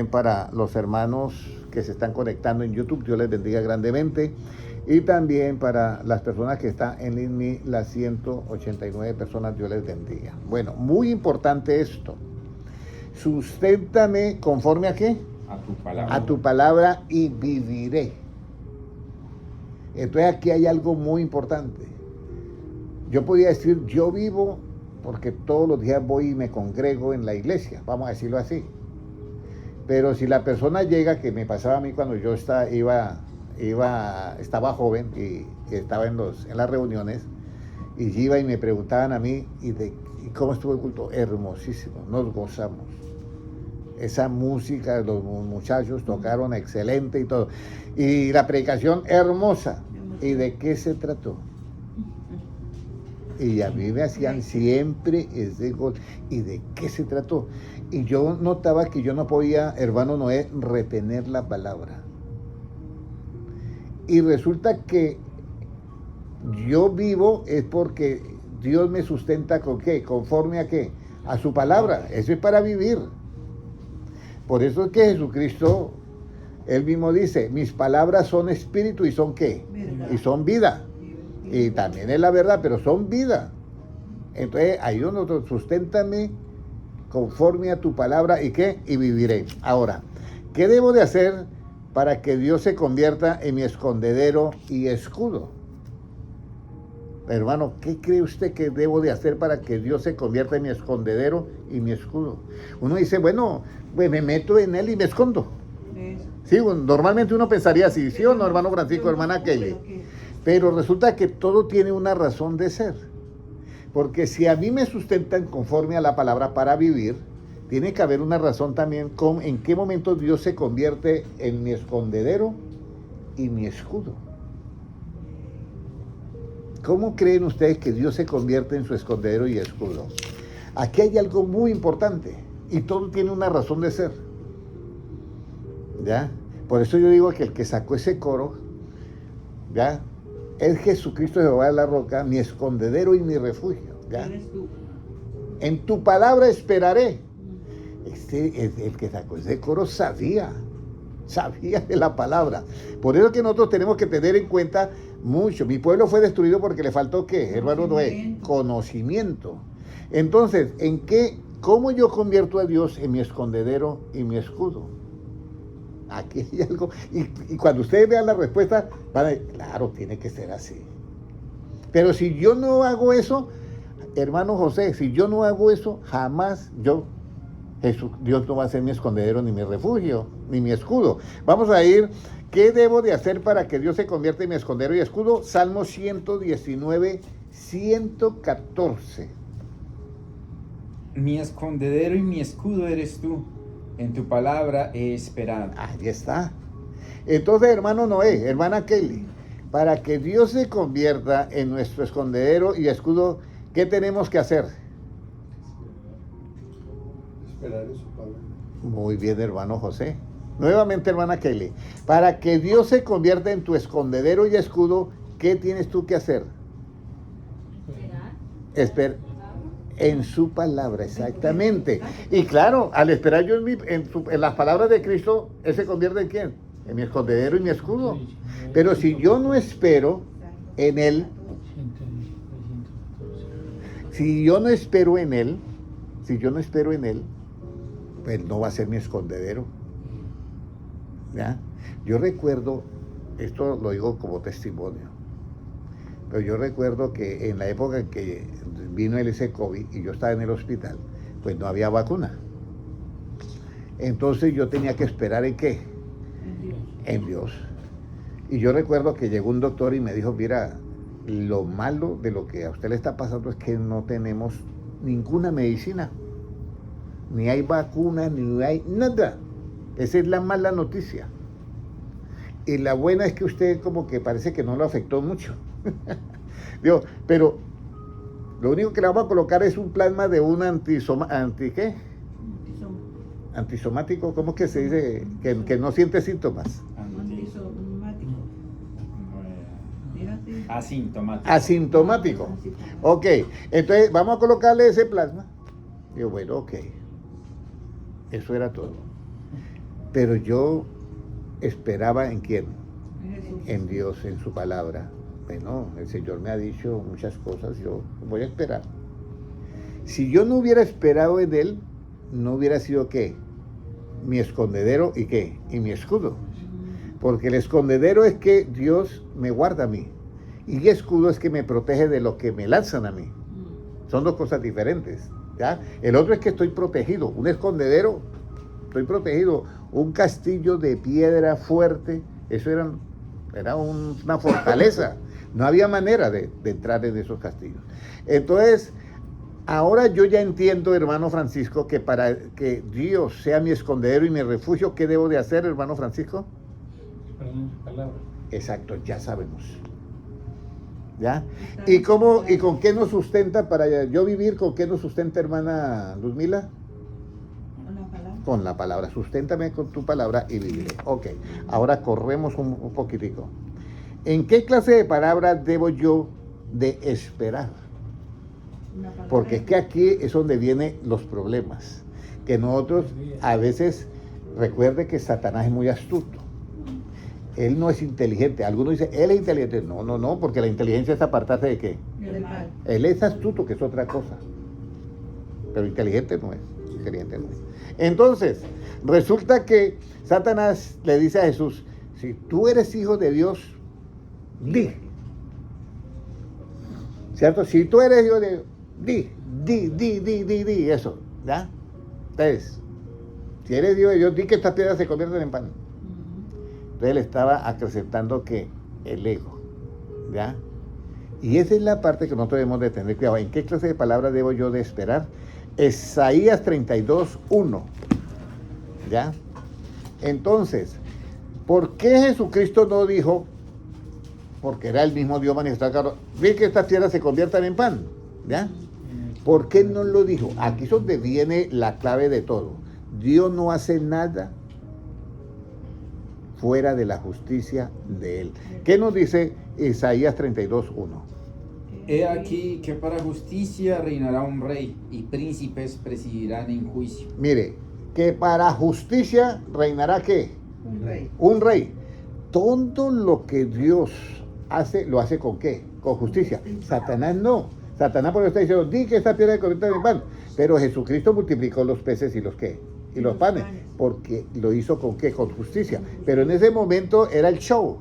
Para los hermanos que se están conectando en YouTube, Dios les bendiga grandemente. Y también para las personas que están en INMI, las 189 personas, Dios les bendiga. Bueno, muy importante esto. Susténtame conforme a qué? A tu palabra. A tu palabra y viviré. Entonces aquí hay algo muy importante. Yo podía decir, yo vivo porque todos los días voy y me congrego en la iglesia, vamos a decirlo así. Pero si la persona llega, que me pasaba a mí cuando yo estaba joven y estaba en las reuniones, y iba y me preguntaban a mí, ¿y cómo estuvo el culto? Hermosísimo, nos gozamos. Esa música, los muchachos tocaron excelente y todo. Y la predicación hermosa. ¿Y de qué se trató? Y a mí me hacían siempre ese gol. ¿Y de qué se trató? Y yo notaba que yo no podía, hermano Noé, retener la palabra. Y resulta que yo vivo es porque Dios me sustenta ¿con qué? ¿Conforme a qué? A su palabra. Eso es para vivir. Por eso es que Jesucristo, Él mismo dice, mis palabras son espíritu y son ¿qué? Verdad. Y son vida. Y también es la verdad, pero son vida. Entonces, ahí nosotros, susténtame conforme a tu palabra y ¿qué? Y viviré. Ahora, ¿qué debo de hacer para que Dios se convierta en mi escondedero y escudo? Hermano, ¿qué cree usted que debo de hacer para que Dios se convierta en mi escondedero y mi escudo? Uno dice, bueno, pues me meto en Él y me escondo. Sí, normalmente uno pensaría así, ¿sí o no, hermano Francisco, hermana Kelly? Pero resulta que todo tiene una razón de ser. Porque si a mí me sustentan conforme a la palabra para vivir, tiene que haber una razón también con en qué momento Dios se convierte en mi escondedero y mi escudo. ¿Cómo creen ustedes que Dios se convierte en su escondedero y escudo? Aquí hay algo muy importante y todo tiene una razón de ser. ¿Ya? Por eso yo digo que el que sacó ese coro, ¿ya? Es Jesucristo Jehová de la roca, mi escondedero y mi refugio. ¿Ya? En tu palabra esperaré. El que sacó ese coro sabía de la palabra. Por eso que nosotros tenemos que tener en cuenta mucho. Mi pueblo fue destruido porque le faltó ¿qué, hermano Noé? Conocimiento. Entonces, ¿cómo yo convierto a Dios en mi escondedero y mi escudo? Aquí hay algo. Y cuando ustedes vean la respuesta, van a decir, claro, tiene que ser así. Pero si yo no hago eso, hermano José, si yo no hago eso, jamás Dios no va a ser mi escondedero, ni mi refugio, ni mi escudo. Vamos a ir, ¿qué debo de hacer para que Dios se convierta en mi escondedero y escudo? Salmo 119, 114. Mi escondedero y mi escudo eres tú. En tu palabra he esperado. Ahí está. Entonces, hermano Noé, hermana Kelly, para que Dios se convierta en nuestro escondedero y escudo, ¿qué tenemos que hacer? Esperar en su palabra. Muy bien, hermano José. Nuevamente, hermana Kelly, para que Dios se convierta en tu escondedero y escudo, ¿qué tienes tú que hacer? Esperar. En su palabra, exactamente. Y claro, al esperar yo en las palabras de Cristo, ¿él se convierte en quién? En mi escondedero y mi escudo. Pero si yo no espero en Él, si yo no espero en Él, pues no va a ser mi escondedero. ¿Ya? Yo recuerdo, esto lo digo como testimonio, pero yo recuerdo que en la época en que vino ese COVID y yo estaba en el hospital, pues no había vacuna. Entonces yo tenía que esperar ¿en qué? En Dios. Y yo recuerdo que llegó un doctor y me dijo, mira, lo malo de lo que a usted le está pasando es que no tenemos ninguna medicina. Ni hay vacuna, ni hay nada. Esa es la mala noticia. Y la buena es que usted como que parece que no lo afectó mucho. Digo, pero lo único que le vamos a colocar es un plasma de un ¿qué? Antisomático, ¿cómo que se dice? Que no siente síntomas. Asintomático. Asintomático. Ok, entonces vamos a colocarle ese plasma. Digo, bueno, ok. Eso era todo. Pero yo esperaba en quién, Jesús. en Dios, en su palabra. Bueno, el Señor me ha dicho muchas cosas, yo voy a esperar. Si yo no hubiera esperado en Él, no hubiera sido ¿qué? Mi escondedero y ¿qué? Y mi escudo. Porque el escondedero es que Dios me guarda a mí. Y el escudo es que me protege de lo que me lanzan a mí. Son dos cosas diferentes, ¿ya? El otro es que estoy protegido. Un escondedero, estoy protegido. Un castillo de piedra fuerte, eso era una fortaleza. No había manera de entrar en esos castillos. Entonces, ahora yo ya entiendo, hermano Francisco, que para que Dios sea mi escondedero y mi refugio, ¿qué debo de hacer, hermano Francisco? Perdón, palabra. Exacto, ya sabemos. ¿Ya? ¿Y con qué nos sustenta para yo vivir? ¿Con qué nos sustenta, hermana Luzmila? Con la palabra. Con la palabra. Susténtame con tu palabra y viviré. Ok, ahora corremos un poquitico. ¿En qué clase de palabras debo yo de esperar? Una palabra. Porque es que aquí es donde vienen los problemas. Que nosotros a veces, recuerde que Satanás es muy astuto. Él no es inteligente. Algunos dicen, él es inteligente. No, no, no, porque la inteligencia es apartarse de qué. Del mal. Él es astuto, que es otra cosa. Pero inteligente no es. Inteligente no es. Entonces, resulta que Satanás le dice a Jesús, si tú eres hijo de Dios, di. ¿Cierto? Si tú eres hijo de Dios, di, eso. ¿Ya? Entonces, si eres hijo de Dios, di que estas piedras se convierten en pan. Entonces él estaba acrecentando que el ego, ¿ya? Y esa es la parte que nosotros debemos de tener cuidado. ¿En qué clase de palabras debo yo de esperar? Isaías 32:1, ¿ya? Entonces, ¿por qué Jesucristo no dijo, porque era el mismo Dios manifestado, vi que estas piedras se conviertan en pan, ¿ya? ¿Por qué no lo dijo? Aquí es donde viene la clave de todo. Dios no hace nada fuera de la justicia de Él. ¿Qué nos dice Isaías 32:1? He aquí que para justicia reinará un rey, y príncipes presidirán en juicio. Mire, que para justicia reinará ¿qué? Un rey. Un rey. Todo lo que Dios hace, lo hace ¿con qué? Con justicia. Satanás no. Satanás por eso está diciendo, di que esta piedra se convierta en pan. Pero Jesucristo multiplicó los peces y los ¿qué? Y los panes. Porque lo hizo ¿con qué? Con justicia. Pero en ese momento era el show.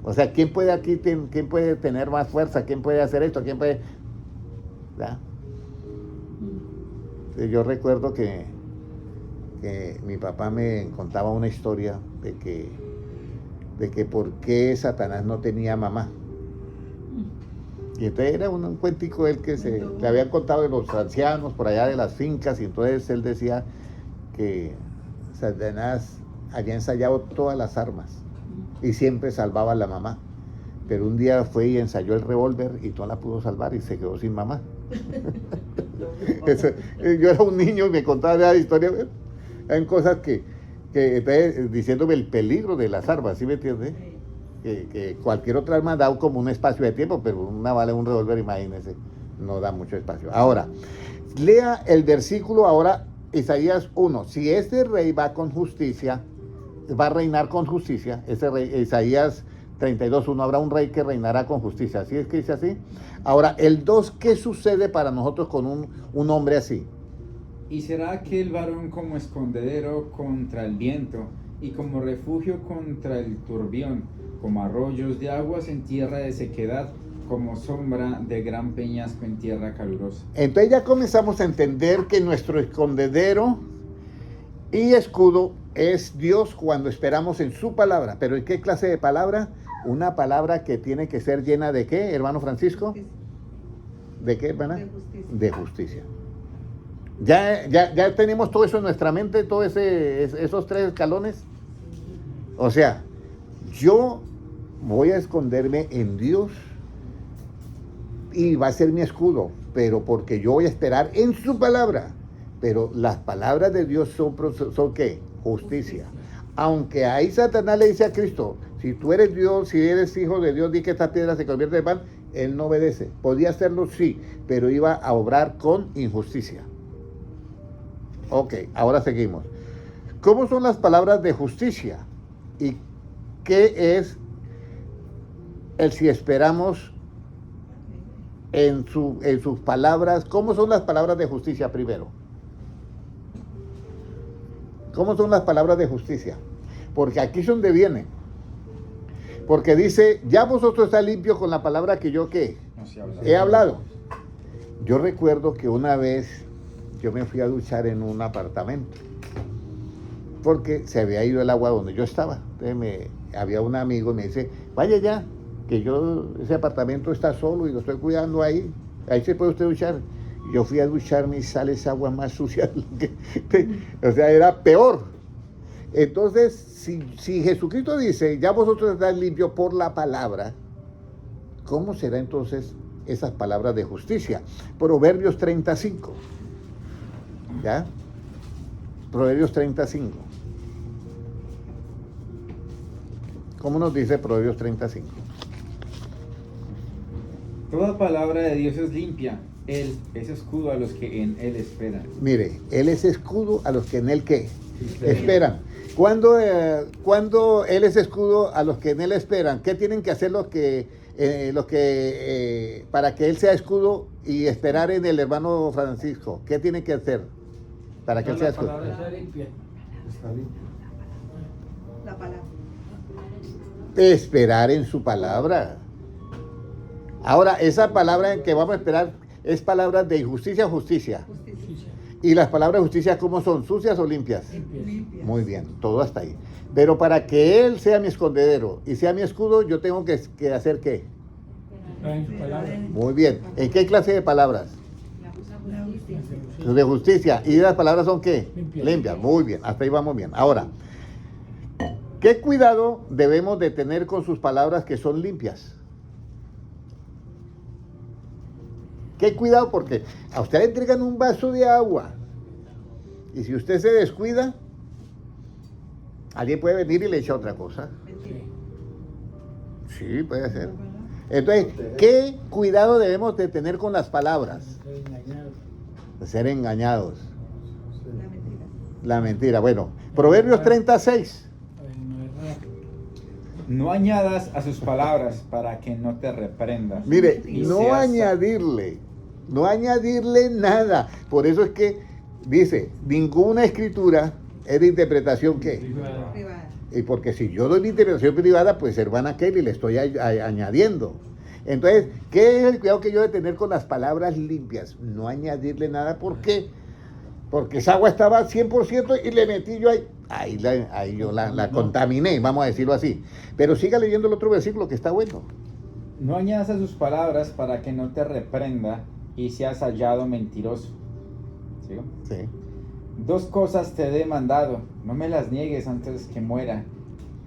O sea, ¿quién puede aquí, quién puede tener más fuerza? ¿Quién puede hacer esto? ¿Quién puede...? ¿Ya? Yo recuerdo que mi papá me contaba una historia de que por qué Satanás no tenía mamá. Y entonces era un cuentico de él que le habían contado de los ancianos por allá de las fincas, y entonces él decía que Satanás había ensayado todas las armas y siempre salvaba a la mamá. Pero un día fue y ensayó el revólver y no la pudo salvar y se quedó sin mamá. Yo era un niño y me contaba la historia. Hay cosas que diciéndome el peligro de las armas, ¿sí me entiendes? Que cualquier otra arma da como un espacio de tiempo, pero una bala, un revólver, imagínense, no da mucho espacio. Ahora, lea el versículo ahora, Isaías 1. Si este rey va con justicia, va a reinar con justicia, ese rey, Isaías 32:1, habrá un rey que reinará con justicia. ¿Así es que dice así? Ahora, el 2, ¿qué sucede para nosotros con un hombre así? Y será aquel varón como escondedero contra el viento, y como refugio contra el turbión, como arroyos de aguas en tierra de sequedad, como sombra de gran peñasco en tierra calurosa. Entonces ya comenzamos a entender que nuestro escondedero y escudo es Dios cuando esperamos en su palabra. ¿Pero en qué clase de palabra? Una palabra que tiene que ser llena de ¿qué, hermano Francisco? ¿De qué, hermana? De justicia. De justicia. Ya tenemos todo eso en nuestra mente, todos esos 3 escalones. O sea, yo voy a esconderme en Dios y va a ser mi escudo, pero porque yo voy a esperar en su palabra. Pero las palabras de Dios son ¿qué? Justicia. Aunque ahí Satanás le dice a Cristo, si tú eres Dios, si eres hijo de Dios, di que esta piedra se convierte en pan, él no obedece. Podía hacerlo, sí, pero iba a obrar con injusticia. Ok, ahora seguimos. ¿Cómo son las palabras de justicia? ¿Y qué es el si esperamos en sus palabras? ¿Cómo son las palabras de justicia primero? ¿Cómo son las palabras de justicia? Porque aquí es donde viene. Porque dice, ya vosotros está limpio con la palabra que yo, ¿qué? No se habla. He hablado. Yo recuerdo que una vez yo me fui a duchar en un apartamento porque se había ido el agua donde yo estaba. Entonces había un amigo y me dice, vaya ya, que ese apartamento está solo y lo estoy cuidando ahí se puede usted duchar. Yo fui a ducharme y sale esa agua más sucia, o sea, era peor. Entonces, si Jesucristo dice, ya vosotros estáis limpios por la palabra, ¿cómo será entonces esas palabras de justicia? Proverbios 35. ¿Ya? Proverbios 35. ¿Cómo nos dice Proverbios 35? Toda palabra de Dios es limpia. Él es escudo a los que en Él esperan. Mire, Él es escudo a los que en Él, ¿qué? Esperan. Cuando Él es escudo a los que en Él esperan, ¿qué tienen que hacer para que Él sea escudo y esperar en el hermano Francisco? ¿Qué tienen que hacer para que Él sea escudo? La palabra está limpia. La palabra. Esperar en su palabra. Ahora, esa palabra en que vamos a esperar es palabra de injusticia o justicia. Justicia. ¿Y las palabras de justicia cómo son? ¿Sucias o limpias? Limpia. Muy bien, todo hasta ahí. Pero para que Él sea mi escondedero y sea mi escudo, yo tengo que hacer ¿qué? Esperar en su palabra. Muy bien. ¿En qué clase de palabras? La justicia. De justicia. ¿Y las palabras son qué? Limpias. Limpias. Muy bien, hasta ahí vamos bien. Ahora, ¿qué cuidado debemos de tener con sus palabras que son limpias? ¿Qué cuidado? Porque a usted le entregan un vaso de agua y si usted se descuida, alguien puede venir y le echa otra cosa. Mentira. Sí, puede ser. Entonces, ¿qué cuidado debemos de tener con las palabras? Estoy engañado. De ser engañados. La mentira. La mentira. Bueno, Proverbios 36. No es verdad. No añadas a sus palabras para que no te reprendas. Mire, Y no seas- añadirle nada. Por eso es que dice, ninguna escritura es de interpretación ¿qué? Privada. Privada. Y porque si yo doy la interpretación privada, pues hermana Kelly le estoy añadiendo. Entonces, ¿qué es el cuidado que yo he de tener con las palabras limpias? No añadirle nada. ¿Por qué? Porque esa agua estaba 100% y le metí yo ahí. Ahí yo la contaminé, vamos a decirlo así. Pero siga leyendo el otro versículo que está bueno. No añadas a sus palabras para que no te reprenda y seas hallado mentiroso. ¿Sigo? Sí. 2 cosas te he demandado, no me las niegues antes que muera.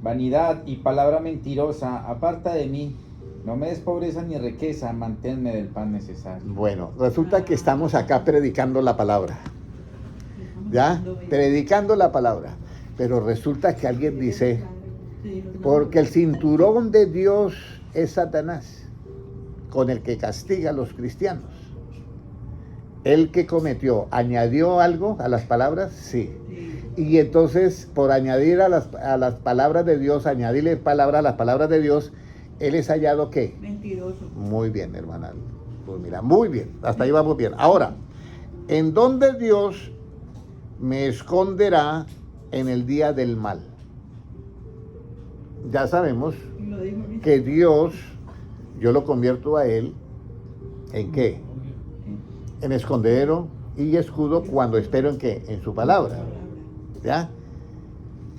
Vanidad y palabra mentirosa, aparta de mí. No me des pobreza ni riqueza, manténme del pan necesario. Bueno, resulta que estamos acá predicando la palabra. ¿Ya? Predicando la palabra. Pero resulta que alguien dice, porque el cinturón de Dios es Satanás, con el que castiga a los cristianos. ¿El que cometió, añadió algo a las palabras? Sí. Y entonces, por añadir a las palabras de Dios, añadirle palabras a las palabras de Dios, él es hallado ¿qué? Mentiroso. Muy bien, hermana. Pues mira, muy bien. Hasta ahí vamos bien. Ahora, ¿en dónde Dios me esconderá en el día del mal? Ya sabemos Lo dijo ahorita. que Dios, yo lo convierto a Él, ¿en qué? En escondedero y escudo cuando espero en qué? En su palabra. ¿Ya?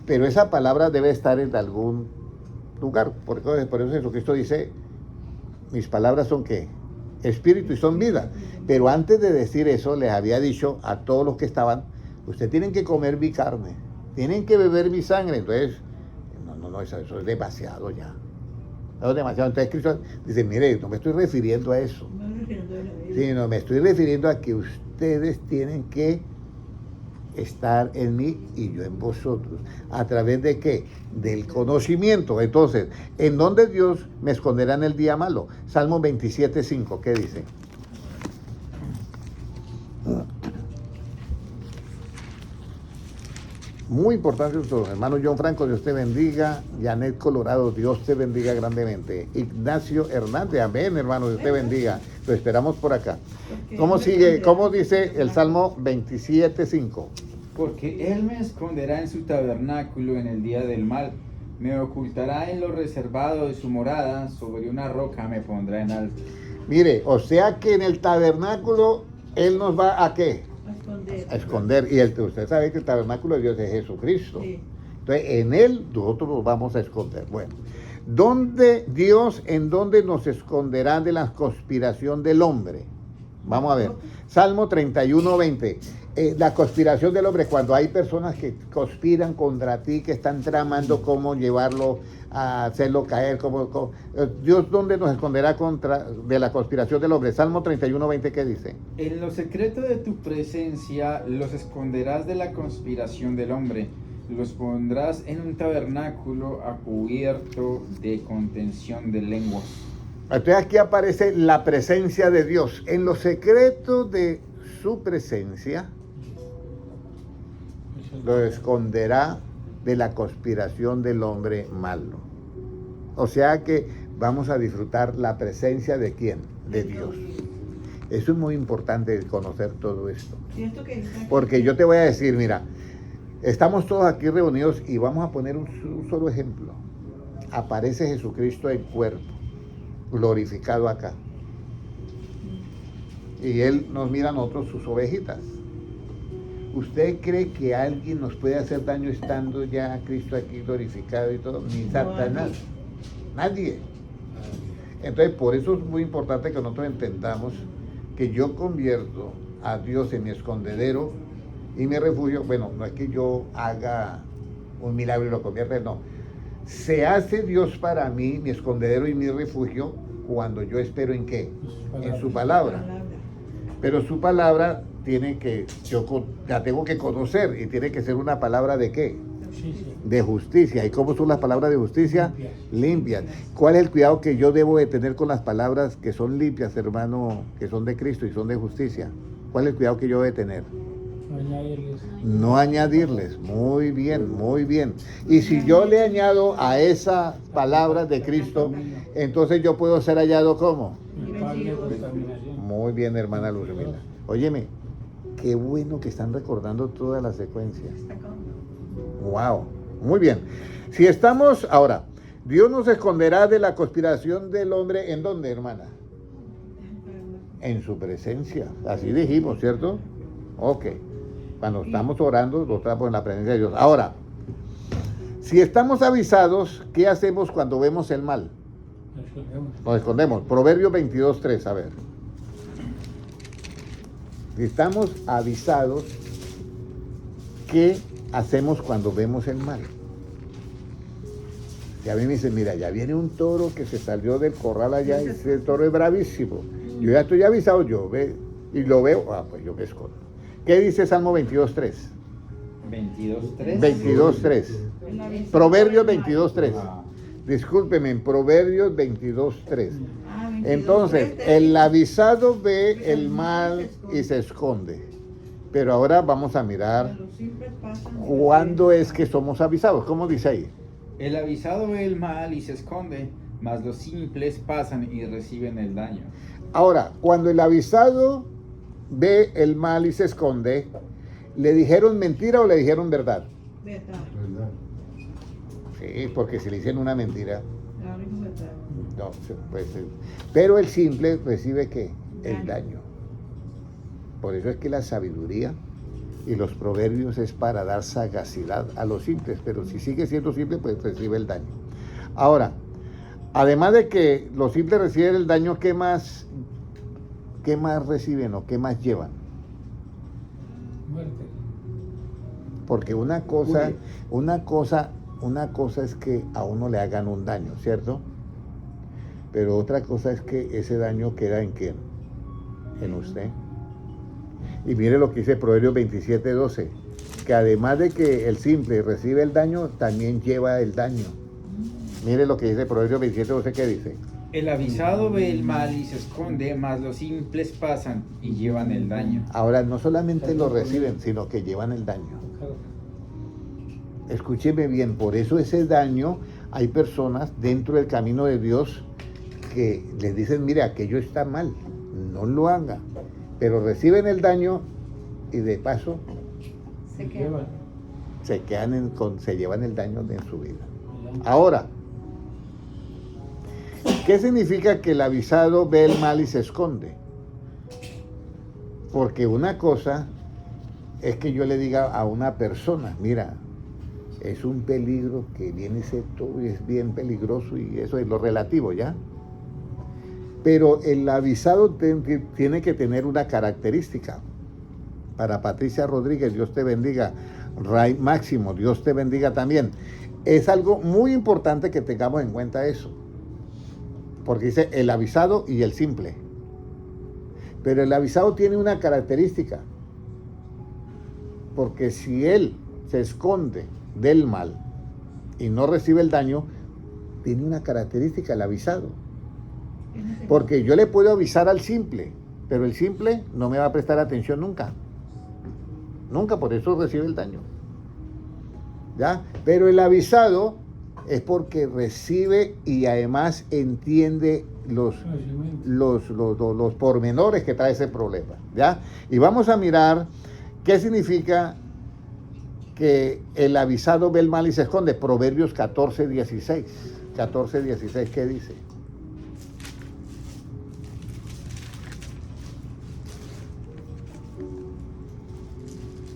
Pero esa palabra debe estar en algún lugar. Por eso Jesucristo dice, mis palabras son ¿qué? Espíritu y son vida. Pero antes de decir eso, les había dicho a todos los que estaban, ustedes tienen que comer mi carne, tienen que beber mi sangre. Entonces, no, eso es demasiado ya. Eso es demasiado. Entonces Cristo dice, mire, no me estoy refiriendo a eso. No me refiero a la Biblia. Sino me estoy refiriendo a que ustedes tienen que estar en mí y yo en vosotros. ¿A través de qué? Del conocimiento. Entonces, ¿en dónde Dios me esconderá en el día malo? Salmo 27:5, ¿qué dice? Muy importante nuestro hermano John Franco, Dios te bendiga. Janet Colorado, Dios te bendiga grandemente. Ignacio Hernández, amén, hermano, Dios te bendiga. Lo esperamos por acá. ¿Cómo sigue? ¿Cómo dice el Salmo 27:5? Porque Él me esconderá en su tabernáculo en el día del mal. Me ocultará en lo reservado de su morada. Sobre una roca me pondrá en alto. Mire, o sea que en el tabernáculo Él nos va a ¿qué? A esconder. A esconder. Y usted sabe que el tabernáculo de Dios es Jesucristo. Sí. Entonces, en Él nosotros nos vamos a esconder. Bueno, ¿en dónde nos esconderá de la conspiración del hombre? Vamos a ver. Salmo 31:20. La conspiración del hombre, cuando hay personas que conspiran contra ti, que están tramando cómo llevarlo a hacerlo caer, Dios, ¿dónde nos esconderá de la conspiración del hombre? Salmo 31:20, ¿qué dice? En lo secreto de tu presencia los esconderás de la conspiración del hombre. Los pondrás en un tabernáculo a cubierto de contención de lenguas. Entonces aquí aparece la presencia de Dios. En lo secreto de su presencia lo esconderá de la conspiración del hombre malo. O sea que vamos a disfrutar la presencia de ¿quién? De Dios. Eso es muy importante, conocer todo esto. Siento que está aquí. Porque yo te voy a decir, mira, estamos todos aquí reunidos y vamos a poner un solo ejemplo. Aparece Jesucristo en cuerpo, glorificado acá. Y Él nos mira a nosotros, sus ovejitas. ¿Usted cree que alguien nos puede hacer daño estando ya Cristo aquí glorificado y todo? Ni Satanás. Nadie. Entonces, por eso es muy importante que nosotros entendamos que yo convierto a Dios en mi escondedero y mi refugio. Bueno, no es que yo haga un milagro y lo convierta, no. Se hace Dios para mí, mi escondedero y mi refugio, cuando yo espero ¿en qué? En su palabra. Pero su palabra yo la tengo que conocer y tiene que ser una palabra ¿de qué? De justicia. ¿Y cómo son las palabras de justicia? Limpias. ¿Cuál es el cuidado que yo debo de tener con las palabras que son limpias, hermano, que son de Cristo y son de justicia? ¿Cuál es el cuidado que yo debo de tener? No añadirles. Muy bien, muy bien. Y si yo le añado a esas palabras de Cristo, entonces yo puedo ser hallado ¿cómo? Muy bien, hermana Luzmila. Óyeme, qué bueno que están recordando toda la secuencia. Wow, muy bien. Si estamos ahora, Dios nos esconderá de la conspiración del hombre, ¿en dónde, hermana? En su presencia. Así dijimos, ¿cierto? Ok. Cuando estamos orando, lo estamos en la presencia de Dios. Ahora, si estamos avisados, ¿qué hacemos cuando vemos el mal? Nos escondemos. Proverbios 22:3, a ver. Si estamos avisados, ¿qué hacemos cuando vemos el mal? Y a mí me dicen, mira, ya viene un toro que se salió del corral allá y ese toro es bravísimo. Yo ya estoy avisado, y lo veo, pues yo me escondo. ¿Qué dice Salmo 22:3? 22:3. 22:3. Proverbios 22:3. Discúlpeme, en Proverbios 22:3. Entonces, el avisado ve el mal y se esconde. Pero ahora vamos a mirar cuándo es que somos avisados. ¿Cómo dice ahí? El avisado ve el mal y se esconde, mas los simples pasan y reciben el daño. Ahora, cuando el avisado ve el mal y se esconde, ¿le dijeron mentira o le dijeron verdad? Verdad. Sí, porque si le dicen una mentira, Claro, es verdad. no, pues, pero el simple recibe ¿qué? El daño. Por eso es que la sabiduría y los proverbios es para dar sagacidad a los simples, pero si sigue siendo simple, pues recibe el daño. Ahora, además de que los simples reciben el daño, ¿qué más reciben o qué más llevan? Muerte. Porque una cosa es que a uno le hagan un daño, ¿cierto? Pero otra cosa es que ese daño queda ¿en quién? En usted. Y mire lo que dice Proverbios 27:12, que además de que el simple recibe el daño, también lleva el daño. Mire lo que dice Proverbios 27:12, ¿qué dice? El avisado ve el mal y se esconde, mas los simples pasan y llevan el daño. Ahora, no solamente lo reciben, sino que llevan el daño. Escúcheme bien, por eso ese daño, hay personas dentro del camino de Dios que les dicen, mire, aquello está mal, no lo haga, pero reciben el daño y de paso Se queda. se llevan el daño de su vida. Ahora, ¿qué significa que el avisado ve el mal y se esconde? Porque una cosa es que yo le diga a una persona, mira, es un peligro que viene esto y es bien peligroso y eso es lo relativo, ¿ya? Pero el avisado tiene que tener una característica. Para Patricia Rodríguez, Dios te bendiga. Ray Máximo, Dios te bendiga también. Es algo muy importante que tengamos en cuenta eso. Porque dice el avisado y el simple. Pero el avisado tiene una característica. Porque si él se esconde del mal y no recibe el daño, tiene una característica el avisado. Porque yo le puedo avisar al simple, pero el simple no me va a prestar atención nunca. Nunca, por eso recibe el daño. ¿Ya? Pero el avisado es porque recibe y además entiende los pormenores que trae ese problema. ¿Ya? Y vamos a mirar qué significa que el avisado ve el mal y se esconde. Proverbios 14:16. 14:16, ¿qué dice?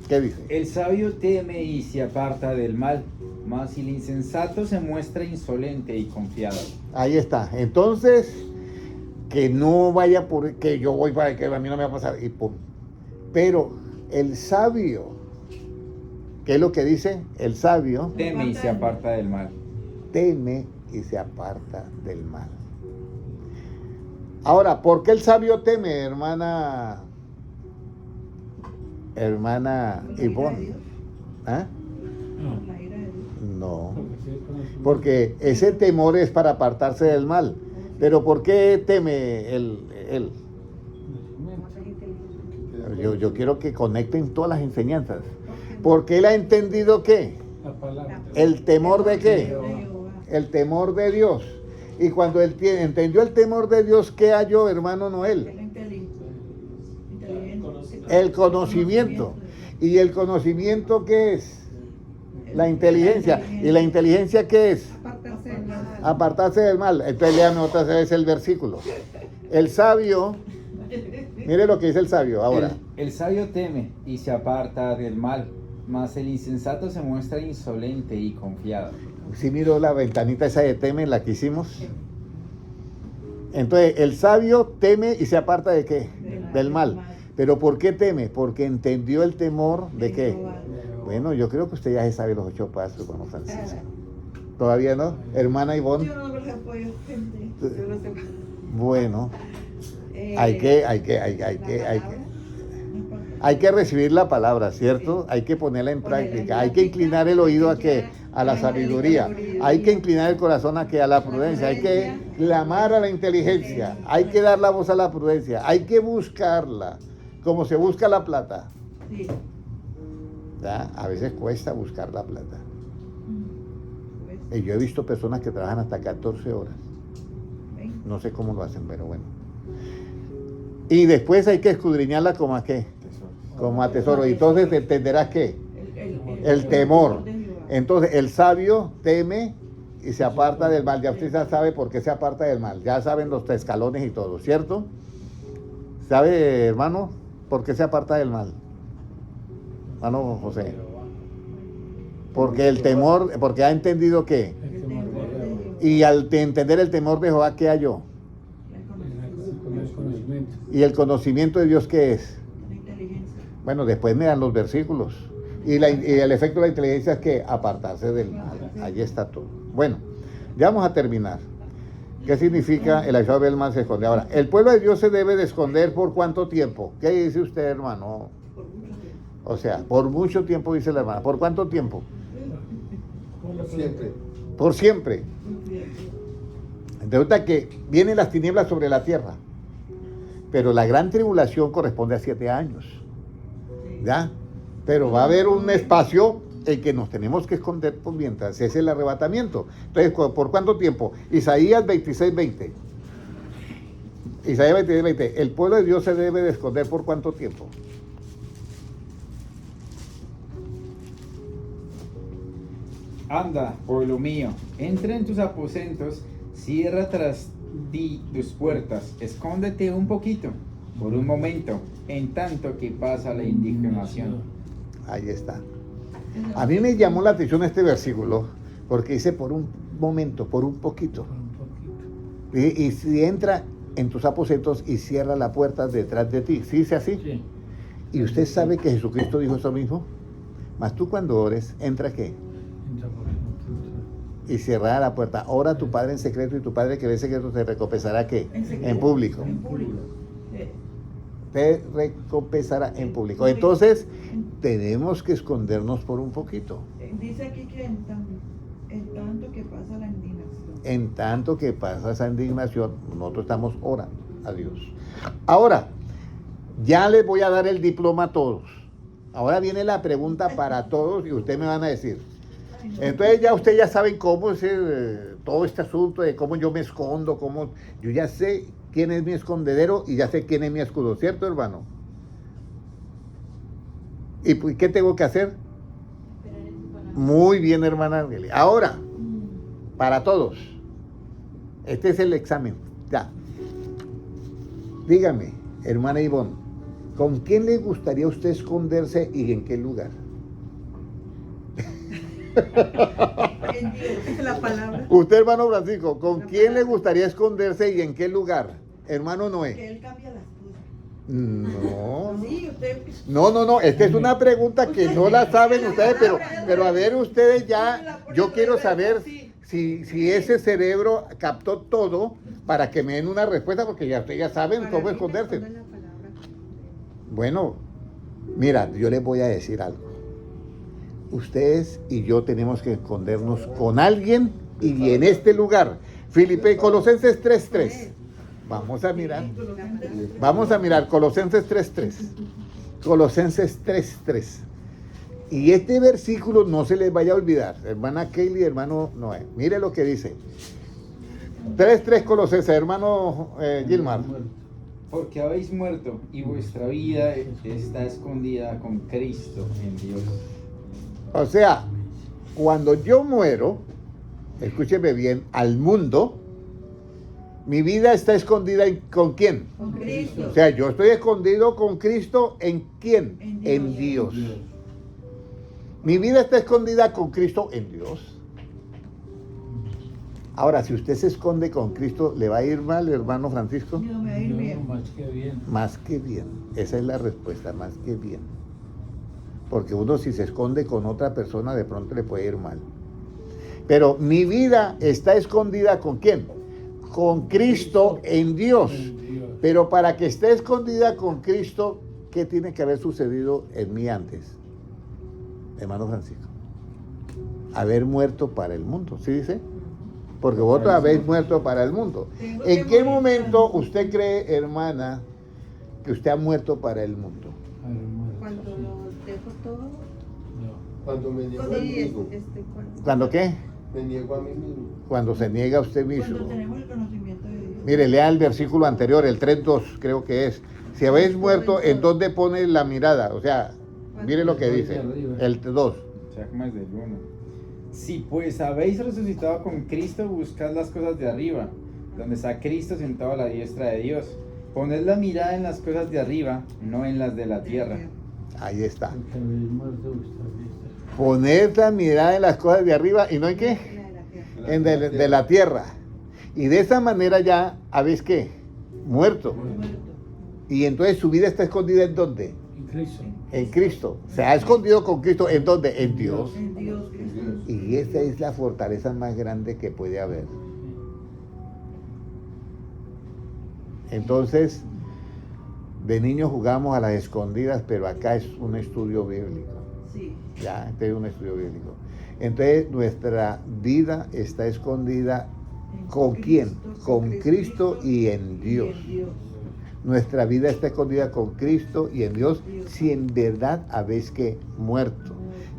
¿Qué dice? El sabio teme y se aparta del mal, mas el insensato se muestra insolente y confiado. Ahí está. Entonces, que no vaya por que yo voy para que a mí no me va a pasar y pum. Pero el sabio, ¿qué es lo que dice? El sabio Teme y se aparta del mal. teme y se aparta del mal. Ahora, ¿por qué el sabio teme, hermana Ivonne? ¿Ah? La ira de Dios. No, porque ese temor es para apartarse del mal. Pero ¿por qué teme él? Yo quiero que conecten todas las enseñanzas. Porque él ha entendido ¿qué? La palabra. ¿El temor de qué? De Jehová. El temor de Dios. Y cuando él entendió el temor de Dios, ¿qué halló, hermano Noel? La inteligencia. El conocimiento. ¿Y el conocimiento qué es? La inteligencia. ¿Y la inteligencia qué es? Apartarse del mal. Apartarse del mal. Entonces léame otra vez el versículo. El sabio, mire lo que dice el sabio ahora. El sabio teme y se aparta del mal, mas el insensato se muestra insolente y confiado. ¿Sí miró la ventanita esa de teme, la que hicimos? Entonces, el sabio teme y se aparta de qué? Del mal. ¿Pero por qué teme? Porque entendió el temor de qué. Bueno, yo creo que usted ya se sabe los 8 pasos, hermano Francisco. ¿Todavía no? Hermana Ivonne. Yo no me los apoyo, gente. Yo no sé. Bueno, hay que recibir la palabra, ¿cierto? Hay que ponerla en práctica. Hay que inclinar el oído a qué? A la sabiduría. Hay que inclinar el corazón a qué? A la prudencia. Hay que clamar a la inteligencia. Hay que dar la voz a la prudencia. Hay que buscarla, como se busca la plata. Sí. ¿Ya? A veces cuesta buscar la plata. Pues, Y yo he visto personas que trabajan hasta 14 horas. ven. No sé cómo lo hacen, pero bueno. Y después hay que escudriñarla como a qué? Como a tesoro. Y entonces entenderás qué? El temor. de Jehová. Entonces el sabio teme y se aparta del mal. Ya usted ya sabe por qué se aparta del mal. Ya saben los escalones y todo, ¿cierto? ¿Sabe, hermano, por qué se aparta del mal? Hermano José. Porque el temor, porque ha entendido qué. El temor de Jehová. Y al entender el temor de Jehová, ¿qué halló? Con el conocimiento. Y el conocimiento de Dios, ¿qué es? La inteligencia. Bueno, después me dan los versículos. Y el efecto de la inteligencia es que apartarse del mal. Allí está todo. Bueno, ya vamos a terminar. ¿Qué significa el avisado del mal se esconde? Ahora, el pueblo de Dios se debe de esconder ¿por cuánto tiempo? ¿Qué dice usted, hermano? Por mucho tiempo. O sea, por mucho tiempo, dice la hermana. ¿Por cuánto tiempo? Siempre. Por siempre. Resulta que vienen las tinieblas sobre la tierra. Pero la gran tribulación corresponde a 7 años. ¿Ya? Pero va a haber un espacio el que nos tenemos que esconder por mientras es el arrebatamiento. Entonces, ¿por cuánto tiempo? Isaías 26:20. Isaías 26:20. El pueblo de Dios se debe de esconder por cuánto tiempo. Anda, pueblo mío, entra en tus aposentos, cierra tras ti tus puertas, escóndete un poquito, por un momento, en tanto que pasa la indignación. Ahí está. A mí me llamó la atención este versículo, porque dice por un momento, por un poquito. Y si entra en tus aposentos y cierra la puerta detrás de ti, ¿sí dice así? Sí. Y usted sabe que Jesucristo dijo eso mismo. Mas tú cuando ores, ¿entra qué? Y cerrará la puerta. Ora a tu Padre en secreto y tu Padre que ve en secreto te recompensará ¿qué? En público. En público. Te recompensará en público. Entonces, tenemos que escondernos por un poquito. Dice aquí que en tanto que pasa la indignación. En tanto que pasa esa indignación, nosotros estamos orando a Dios. Ahora, ya les voy a dar el diploma a todos. Ahora viene la pregunta para todos y ustedes me van a decir. Entonces ya ustedes ya saben cómo es todo este asunto de cómo yo me escondo, cómo yo ya sé quién es mi escondedero y ya sé quién es mi escudo, ¿cierto, hermano? ¿Y pues, qué tengo que hacer? Muy bien, hermana Ángel. Ahora, para todos, este es el examen. Ya. Dígame, hermana Ivonne, ¿con quién le gustaría a usted esconderse y en qué lugar? En Dios, la palabra. Usted, hermano Francisco, ¿con quién le gustaría esconderse y en qué lugar? Hermano Que Noé. él cambia las cosas. No. Sí, usted. No. Esta es una pregunta que no la saben ustedes, pero a ver ustedes ya, yo quiero saber si ese cerebro captó todo para que me den una respuesta, porque ya ustedes ya saben cómo esconderse. Bueno, mira, yo les voy a decir algo. Ustedes y yo tenemos que escondernos con alguien y en este lugar. Colosenses 3:3. Vamos a mirar Colosenses 3:3. Colosenses 3:3. Y este versículo no se les vaya a olvidar, hermana Kelly, hermano Noé. Mire lo que dice. 3:3 Colosenses, hermano Gilmar. Porque habéis muerto y vuestra vida está escondida con Cristo en Dios. O sea, cuando yo muero, escúcheme bien, al mundo, mi vida está escondida ¿con quién? Con Cristo. O sea, yo estoy escondido con Cristo ¿en quién? En Dios. En Dios. Mi vida está escondida con Cristo en Dios. Ahora, si usted se esconde con Cristo, ¿le va a ir mal, hermano Francisco? No, me va a ir bien. Más que bien. Más que bien. Esa es la respuesta, más que bien. Porque uno si se esconde con otra persona, de pronto le puede ir mal. Pero mi vida está escondida ¿con quién? Con Cristo en Dios. Pero para que esté escondida con Cristo, ¿qué tiene que haber sucedido en mí antes? Hermano Francisco. Haber muerto para el mundo, ¿sí dice? Porque vosotros habéis muerto para el mundo. ¿En qué momento usted cree, hermana, que usted ha muerto para el mundo? Cuando lo dejo todo. Cuando me niego a mí Sí, mismo. ¿Cuándo qué? Me niego a mí mismo. Cuando se niega a usted mismo. Cuando tenemos el conocimiento de Dios. Mire, lea el versículo anterior, el 3:2, creo que es. Si habéis muerto, ¿en dónde pone la mirada? O sea, mire lo que dice. El 2. O sea, como es del 1. Si pues habéis resucitado con Cristo, buscad las cosas de arriba, donde está Cristo sentado a la diestra de Dios. Poned la mirada en las cosas de arriba, no en las de la tierra. Ahí está. Porque habéis muerto vuestra vida. Poned la mirada en las cosas de arriba y no en qué? En de la tierra. Y de esa manera ya habéis qué? Muerto. Y entonces su vida está escondida ¿en dónde? En Cristo. En Cristo. Se ha escondido con Cristo ¿en dónde? En Dios. En Dios, Cristo. Y esa es la fortaleza más grande que puede haber. Entonces, de niños jugamos a las escondidas, pero acá es un estudio bíblico. Sí. Ya, este es un estudio bíblico. Entonces, nuestra vida está escondida ¿con quién? Con Cristo y en Dios. Nuestra vida está escondida con Cristo y en Dios si en verdad habéis que muerto.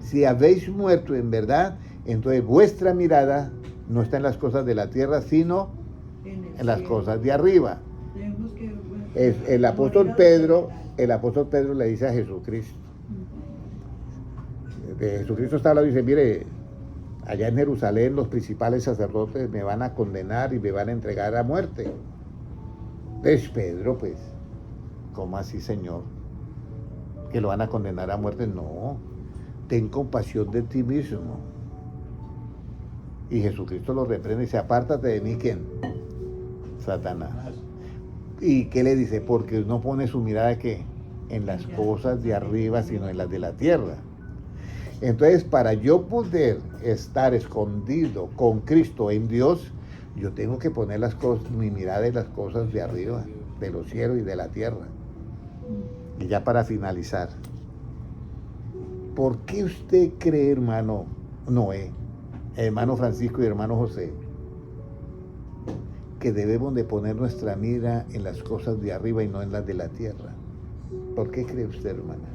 si habéis muerto en verdad, entonces vuestra mirada no está en las cosas de la tierra, sino en las cosas de arriba. Tenemos que, bueno, El apóstol morir a Pedro, los el apóstol Pedro le dice a Jesucristo. Jesucristo está hablando y dice, mire, allá en Jerusalén los principales sacerdotes me van a condenar y me van a entregar a muerte. Entonces Pedro, pues, ¿cómo así, Señor? ¿Que lo van a condenar a muerte? No, ten compasión de ti mismo. Y Jesucristo lo reprende y dice, apártate de mí, ¿quién? Satanás. ¿Y qué le dice? Porque no pone su mirada, ¿qué? En las cosas de arriba, sino en las de la tierra. Entonces, para yo poder estar escondido con Cristo en Dios, yo tengo que poner las cosas, mi mirada en las cosas de arriba, de los cielos y de la tierra. Y ya para finalizar, ¿por qué usted cree, hermano Noé, hermano Francisco y hermano José, que debemos de poner nuestra mira en las cosas de arriba y no en las de la tierra? ¿Por qué cree usted, hermana?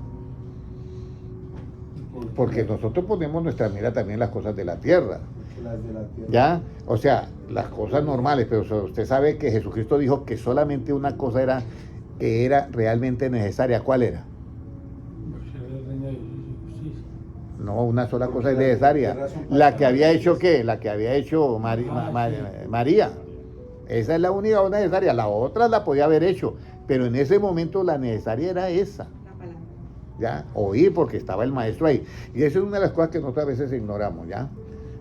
Porque nosotros ponemos nuestra mira también en las cosas de la tierra. Las de la tierra. ¿Ya? O sea, las cosas normales, pero usted sabe que Jesucristo dijo que solamente una cosa era que era realmente necesaria. ¿Cuál era? No, una sola cosa es necesaria. La que había hecho, ¿qué? La que había hecho María. Esa es la única cosa necesaria. La otra la podía haber hecho, pero en ese momento la necesaria era esa. La palabra. ¿Ya? Oír, porque estaba el maestro ahí. Y eso es una de las cosas que nosotros a veces ignoramos, ¿ya?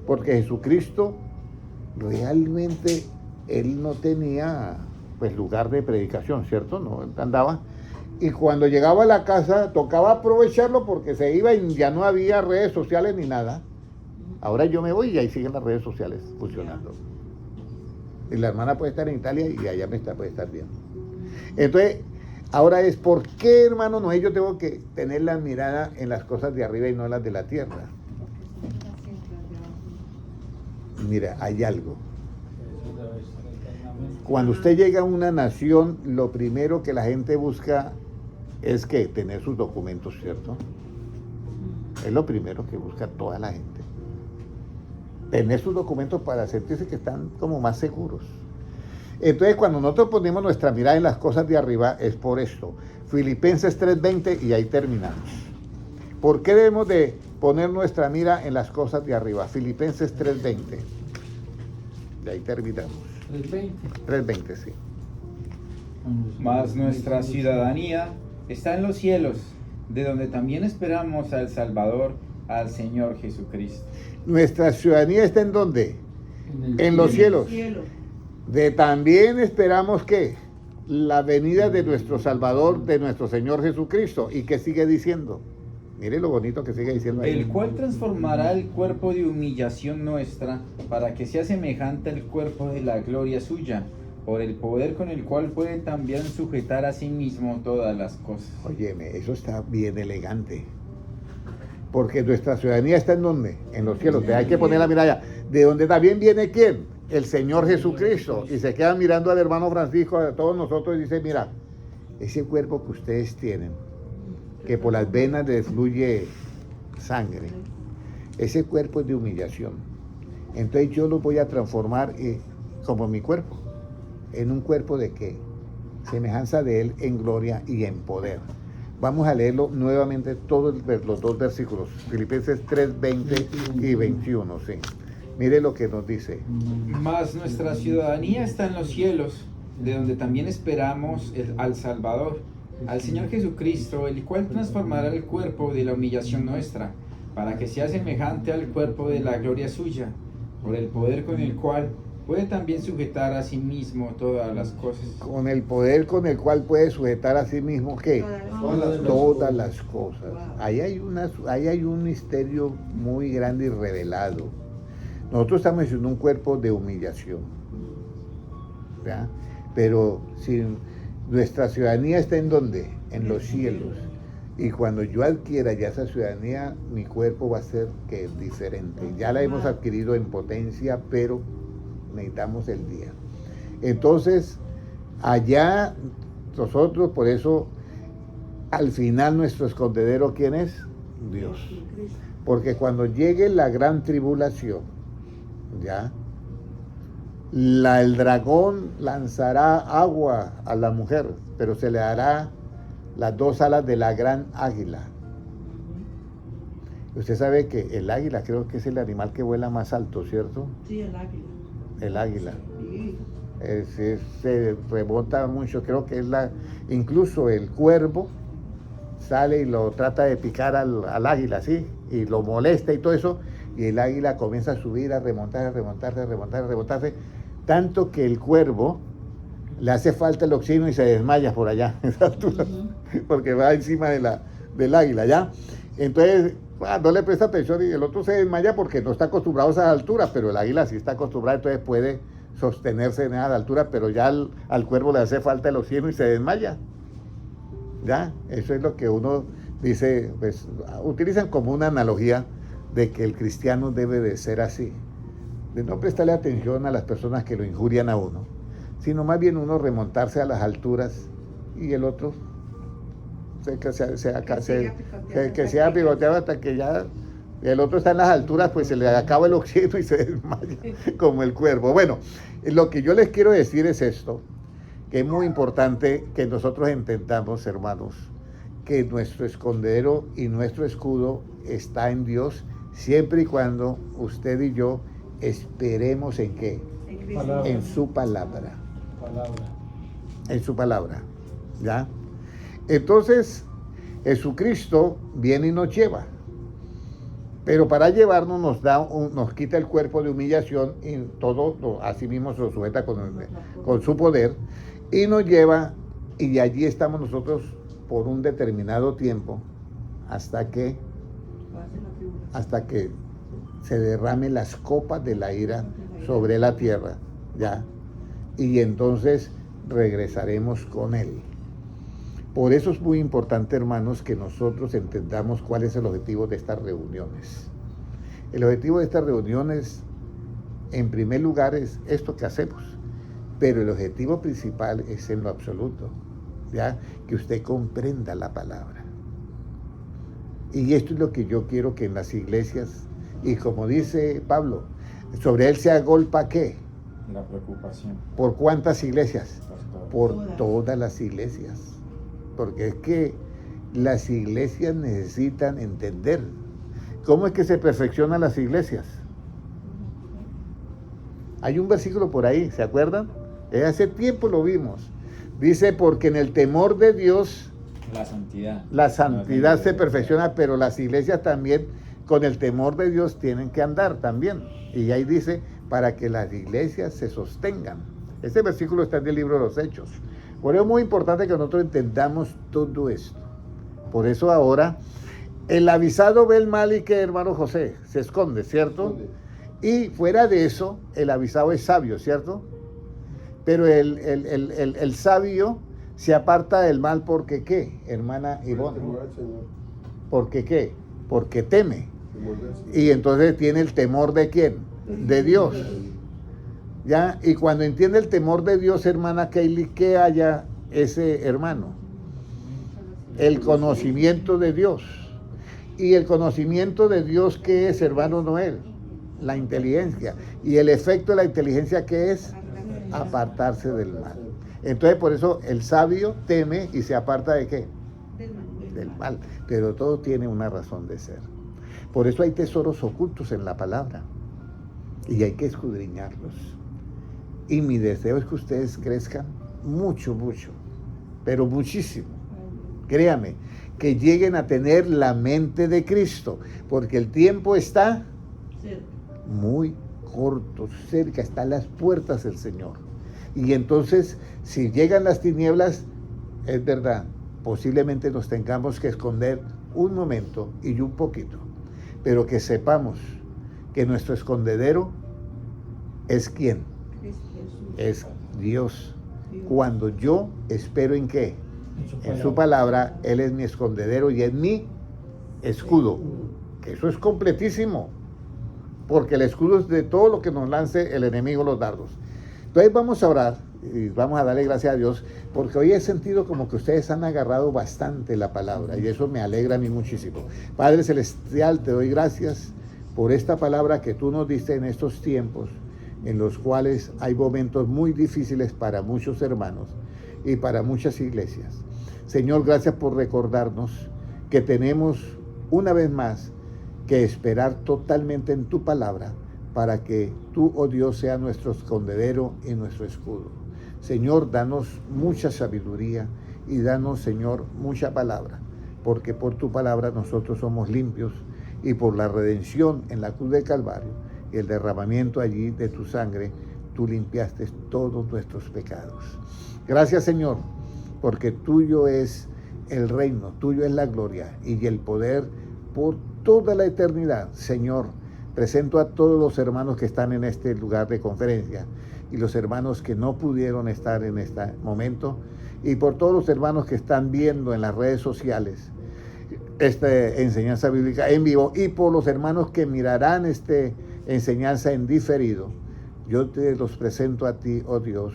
Porque Jesucristo realmente, él no tenía pues lugar de predicación, ¿cierto? No, él andaba. Y cuando llegaba a la casa, tocaba aprovecharlo porque se iba y ya no había redes sociales ni nada. Ahora yo me voy y ahí siguen las redes sociales funcionando. Y la hermana puede estar en Italia y allá puede estar viendo. Entonces, ahora es, ¿por qué, hermano Noé, yo tengo que tener la mirada en las cosas de arriba y no en las de la tierra? Mira, hay algo. Cuando usted llega a una nación, lo primero que la gente busca es que tener sus documentos, ¿cierto? Es lo primero que busca toda la gente. Tener sus documentos para sentirse que están como más seguros. Entonces, cuando nosotros ponemos nuestra mirada en las cosas de arriba, es por esto. Filipenses 3:20 y ahí terminamos. ¿Por qué debemos de poner nuestra mira en las cosas de arriba? Filipenses 3:20. Y ahí terminamos. 3:20, sí. Mas nuestra ciudadanía está en los cielos, de donde también esperamos al Salvador, al Señor Jesucristo. Nuestra ciudadanía está ¿en dónde? En los cielos. Cielo. De también esperamos que la venida de nuestro Salvador, de nuestro Señor Jesucristo. ¿Y qué sigue diciendo? Mire lo bonito que sigue diciendo ahí. El cual transformará el cuerpo de humillación nuestra para que sea semejante al cuerpo de la gloria suya, por el poder con el cual puede también sujetar a sí mismo todas las cosas. Óyeme, eso está bien elegante. Porque nuestra ciudadanía está ¿en dónde? En los cielos. Hay que poner la mirada. ¿De donde también viene quién? El Señor Jesucristo. Y se queda mirando al hermano Francisco, a todos nosotros, y dice, mira, ese cuerpo que ustedes tienen, que por las venas les fluye sangre, ese cuerpo es de humillación. Entonces yo lo voy a transformar como mi cuerpo, en un cuerpo de qué? Semejanza de él en gloria y en poder. Vamos a leerlo nuevamente todos los dos versículos, Filipenses 3:20 y 21, sí. Mire lo que nos dice. Mas nuestra ciudadanía está en los cielos, de donde también esperamos al Salvador, al Señor Jesucristo, el cual transformará el cuerpo de la humillación nuestra, para que sea semejante al cuerpo de la gloria suya, por el poder con el cual puede también sujetar a sí mismo todas las cosas. Con el poder con el cual puede sujetar a sí mismo, ¿qué? Todas las cosas. Ahí hay un misterio muy grande y revelado. Nosotros estamos en un cuerpo de humillación, ¿verdad? Pero si nuestra ciudadanía está ¿en dónde? En los cielos. Y cuando yo adquiera ya esa ciudadanía, mi cuerpo va a ser que diferente. Ya la hemos adquirido en potencia, pero necesitamos el día. Entonces, allá nosotros, por eso, al final nuestro escondedero, ¿quién es? Dios. Porque cuando llegue la gran tribulación, ¿ya? El dragón lanzará agua a la mujer, pero se le dará las dos alas de la gran águila. Usted sabe que el águila creo que es el animal que vuela más alto, ¿cierto? Sí, el águila. El águila. Sí. Se rebota mucho, creo que es incluso el cuervo sale y lo trata de picar al águila, ¿sí? Y lo molesta y todo eso, y el águila comienza a subir, a remontarse, tanto que el cuervo le hace falta el oxígeno y se desmaya por allá, a esa altura, porque va encima del águila, ¿ya? Entonces, no le presta atención y el otro se desmaya porque no está acostumbrado a esas alturas, pero el águila sí está acostumbrado, entonces puede sostenerse en esa altura, pero ya al cuervo le hace falta el oxígeno y se desmaya. ¿Ya? Eso es lo que uno dice, pues utilizan como una analogía de que el cristiano debe de ser así, de no prestarle atención a las personas que lo injurian a uno, sino más bien uno remontarse a las alturas y el otro que sea picoteado hasta que ya el otro está en las alturas, pues se le acaba el oxígeno y se desmaya como el cuervo. Bueno, lo que yo les quiero decir es esto, que es muy importante que nosotros entendamos, hermanos, que nuestro escondedero y nuestro escudo está en Dios, siempre y cuando usted y yo esperemos en qué, en su palabra, en su palabra, ¿ya? Entonces, Jesucristo viene y nos lleva, pero para llevarnos nos quita el cuerpo de humillación y todo así mismo se lo sujeta con su poder y nos lleva, y allí estamos nosotros por un determinado tiempo hasta que se derramen las copas de la ira sobre la tierra, ¿ya? Y entonces regresaremos con Él. Por eso es muy importante, hermanos, que nosotros entendamos cuál es el objetivo de estas reuniones. El objetivo de estas reuniones, en primer lugar, es esto que hacemos, pero el objetivo principal es en lo absoluto, ¿ya? Que usted comprenda la palabra. Y esto es lo que yo quiero que en las iglesias, y como dice Pablo, sobre él se agolpa ¿qué? La preocupación. ¿Por cuántas iglesias? Por Todas. todas las iglesias. Porque es que las iglesias necesitan entender. ¿Cómo es que se perfeccionan las iglesias? Hay un versículo por ahí, ¿se acuerdan? Hace tiempo lo vimos. Dice, porque en el temor de Dios la santidad se perfecciona, pero las iglesias también con el temor de Dios tienen que andar también. Y ahí dice, para que las iglesias se sostengan. Ese versículo está en el libro de los Hechos. Por eso es muy importante que nosotros entendamos todo esto. Por eso ahora, el avisado ve el mal y que, hermano José, se esconde, ¿cierto? Y fuera de eso, el avisado es sabio, ¿cierto? Pero el sabio se aparta del mal porque ¿qué, hermana Ivonne? ¿Porque qué? Porque teme. Y entonces tiene el temor ¿de quién? De Dios. ¿Ya? Y cuando entiende el temor de Dios, hermana Kaylee, ¿qué haya ese hermano? El conocimiento de Dios. Y el conocimiento de Dios, ¿qué es, hermano Noel? La inteligencia. Y el efecto de la inteligencia, ¿qué es? Apartarse del mal. Entonces, por eso el sabio teme y se aparta ¿de qué? Del mal. Pero todo tiene una razón de ser. Por eso hay tesoros ocultos en la palabra. Y hay que escudriñarlos. Y mi deseo es que ustedes crezcan mucho, mucho, pero muchísimo. Créame, que lleguen a tener la mente de Cristo, porque el tiempo está muy corto, cerca, está a las puertas del Señor. Y entonces, si llegan las tinieblas, es verdad, posiblemente nos tengamos que esconder un momento y un poquito, pero que sepamos que nuestro escondedero es ¿quién? Es Dios. Cuando yo espero en ¿qué? En su palabra, Él es mi escondedero y es mi escudo. Que eso es completísimo. Porque el escudo es de todo lo que nos lance el enemigo los dardos. Entonces vamos a orar Y vamos a darle gracias a Dios, porque hoy he sentido como que ustedes han agarrado bastante la palabra, y eso me alegra a mí muchísimo. Padre Celestial, te doy gracias por esta palabra que tú nos diste en estos tiempos, en los cuales hay momentos muy difíciles para muchos hermanos y para muchas iglesias. Señor, gracias por recordarnos que tenemos una vez más que esperar totalmente en tu palabra, para que tú, oh Dios, sea nuestro escondedero y nuestro escudo. Señor, danos mucha sabiduría y danos, Señor, mucha palabra, porque por tu palabra nosotros somos limpios, y por la redención en la cruz del Calvario y el derramamiento allí de tu sangre, tú limpiaste todos nuestros pecados. Gracias, Señor, porque tuyo es el reino, tuyo es la gloria y el poder por toda la eternidad. Señor, presento a todos los hermanos que están en este lugar de conferencia y los hermanos que no pudieron estar en este momento, y por todos los hermanos que están viendo en las redes sociales esta enseñanza bíblica en vivo, y por los hermanos que mirarán esta enseñanza en diferido. Yo te los presento a ti, oh Dios,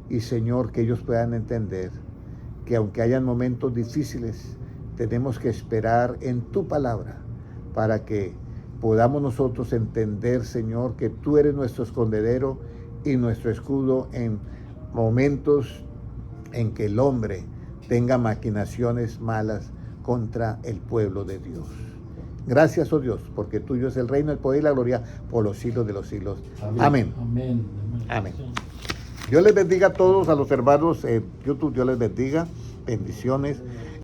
y Señor, que ellos puedan entender que aunque hayan momentos difíciles, tenemos que esperar en tu palabra, para que podamos nosotros entender, Señor, que tú eres nuestro escondedero y nuestro escudo en momentos en que el hombre tenga maquinaciones malas contra el pueblo de Dios. Gracias, oh Dios, porque tuyo es el reino, el poder y la gloria por los siglos de los siglos. Amén. Amén. Amén. Dios les bendiga a todos, a los hermanos en YouTube, Dios les bendiga, bendiciones.